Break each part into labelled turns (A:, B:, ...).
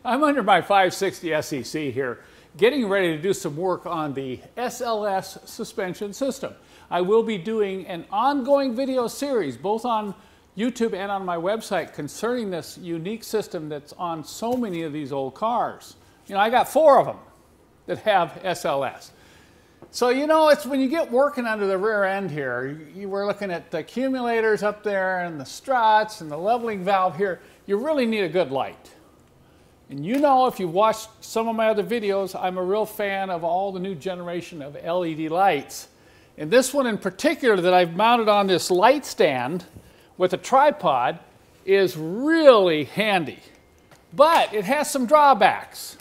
A: I'm under my 560 SEC here, getting ready to do some work on the SLS suspension system. I will be doing an ongoing video series, both on YouTube and on my website, concerning this unique system that's on so many of these old cars. You know, I got 4 of them that have SLS. So, you know, it's when you get working under the rear end here, you were looking at the accumulators up there and the struts and the leveling valve here, you really need a good light. And you know, if you've watched some of my other videos, I'm a real fan of all the new generation of LED lights. And this one in particular that I've mounted on this light stand with a tripod is really handy. But it has some drawbacks.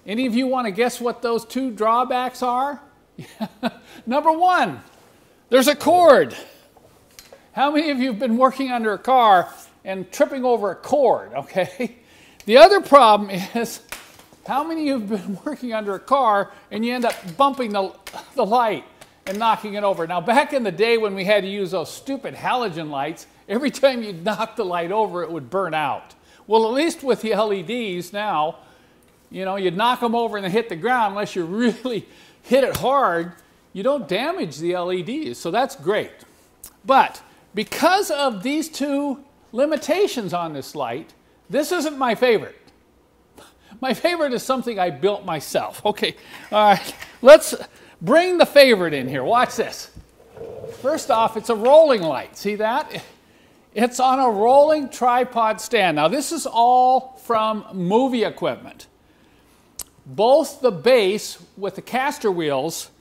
A: Any of you want to guess what those 2 drawbacks are? Number 1, there's a cord. How many of you have been working under a car and tripping over a cord, okay? The other problem is, how many of you have been working under a car and you end up bumping the light and knocking it over? Now, back in the day when we had to use those stupid halogen lights, every time you knocked the light over, it would burn out. Well, at least with the LEDs now, you know, you'd knock them over and they hit the ground. Unless you really hit it hard, you don't damage the LEDs, so that's great. But because of these 2 limitations on this light, this isn't my favorite. My favorite is something I built myself. Okay, all right, let's bring the favorite in here. Watch this. First off, it's a rolling light. See that? It's on a rolling tripod stand. Now, this is all from movie equipment. Both the base with the caster wheels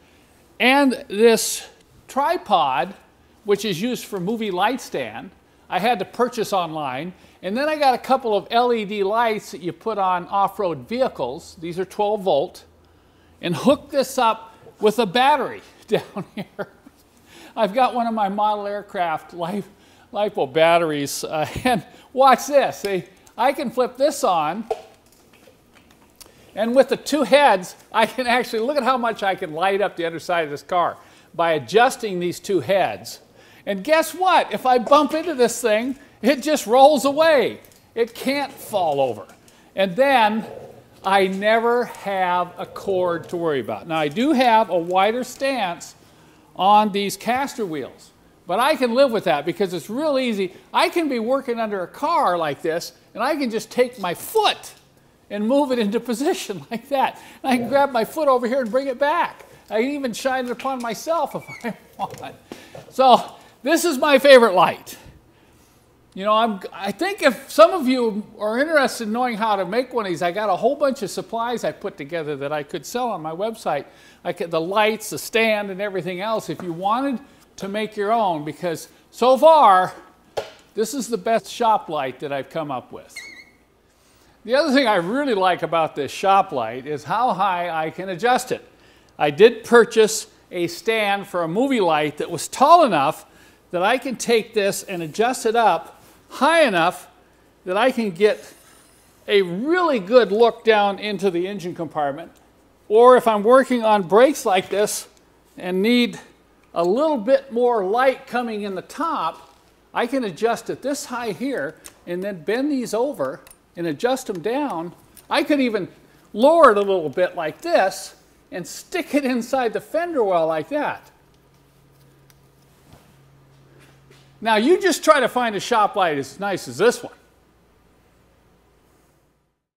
A: and this tripod, which is used for movie light stand, I had to purchase online. And then I got a couple of LED lights that you put on off-road vehicles. These are 12 volt. And hook this up with a battery down here. I've got one of my model aircraft LiPo batteries. And watch this. See, I can flip this on. And with the 2 heads, I can actually, look at how much I can light up the other side of this car by adjusting these 2 heads. And guess what? If I bump into this thing, it just rolls away. It can't fall over. And then I never have a cord to worry about. Now, I do have a wider stance on these caster wheels, but I can live with that because it's real easy. I can be working under a car like this, and I can just take my foot and move it into position like that. And I can grab my foot over here and bring it back. I can even shine it upon myself if I want. So this is my favorite light. You know, I think if some of you are interested in knowing how to make one of these, I got a whole bunch of supplies I put together that I could sell on my website. The lights, the stand, and everything else if you wanted to make your own, because so far, this is the best shop light that I've come up with. The other thing I really like about this shop light is how high I can adjust it. I did purchase a stand for a movie light that was tall enough that I can take this and adjust it up high enough that I can get a really good look down into the engine compartment. Or if I'm working on brakes like this and need a little bit more light coming in the top, I can adjust it this high here and then bend these over and adjust them down. I could even lower it a little bit like this and stick it inside the fender well like that. Now, you just try to find a shop light as nice as this one.